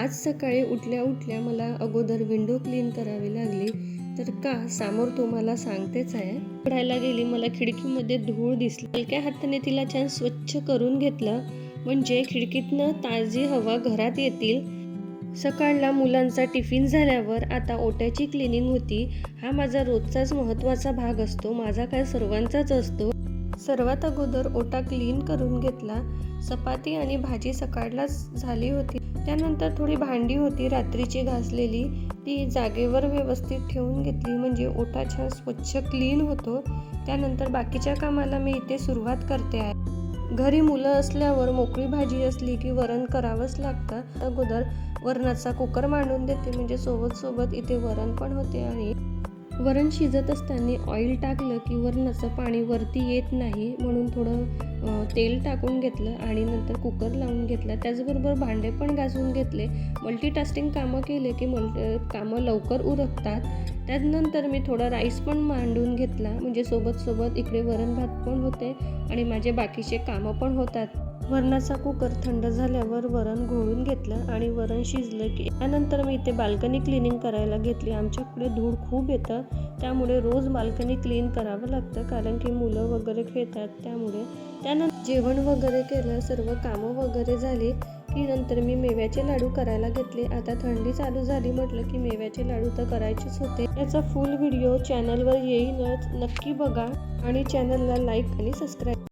आज सकाळी उठल्या उठल्या मला अगोदर विंडो क्लीन करावी लागली, तर का समोर तुम्हाला सांगतेच आहे. उघडायला गेली, मला खिडकीमध्ये धूळ दिसली. हलक्या हाताने तिला छान स्वच्छ करून घेतलं, म्हणजे खिडकीतनं ताजी हवा घरात येतील. सकाळला मुलांचा टिफिन झाल्यावर आता ओट्याची क्लिनिंग होती. हा माझा रोजचाच महत्त्वाचा भाग असतो, माझा काय सर्वांचाच असतो. सर्वात अगोदर ओटा क्लीन करून घेतला. चपाती आणि भाजी सकाळलाच झाली होती. त्यानंतर थोडी भांडी होती रात्रीची घासलेली, ती जागेवर व्यवस्थित ठेवून घेतली, म्हणजे ओटा छान स्वच्छ क्लीन होतो. त्यानंतर बाकीच्या कामाला मी इथे सुरुवात करते आहे. घरी मुलं असल्यावर मोकळी भाजी असली की वरण करावंच लागतं. अगोदर वरणाचा कुकर मांडून देते, म्हणजे सोबत इथे वरण पण होते. आणि वरण शिजत असताना ऑइल टाकलं की वरणाचं पाणी वरती येत नाही, म्हणून थोडं तेल टाकून घेतलं आणि नंतर कुकर लावून घेतला. त्याचबरोबर भांडे पण घासून घेतले. मल्टीटास्किंग कामं केले की कामं लवकर उरकतात. त्यानंतर मी थोडा राईस पण मांडून घेतला, म्हणजे सोबत इकडे वरण भात पण होते आणि माझे बाकीचे कामं पण होतात. वरणाचा कुकर थंड झाल्यावर वरण घोळून घेतलं आणि वरण शिजलं की त्यानंतर मी इथे बाल्कनी क्लिनिंग करायला घेतली. आमच्याकडे धूळ खूप येतं, त्यामुळे रोज बाल्कनी क्लीन करावं लागतं, कारण की मुलं वगैरे खेळतात. त्यामुळे त्यानंतर जेवण वगैरे केलं, सर्व कामं वगैरे झाली की नंतर मी मेव्याचे लाडू करायला घेतले. आता थंडी चालू झाली म्हटलं की मेव्याचे लाडू तर करायचेच होते. याचा फुल व्हिडिओ चॅनलवर येईलच, नक्की बघा आणि चॅनलला लाईक आणि सबस्क्राईब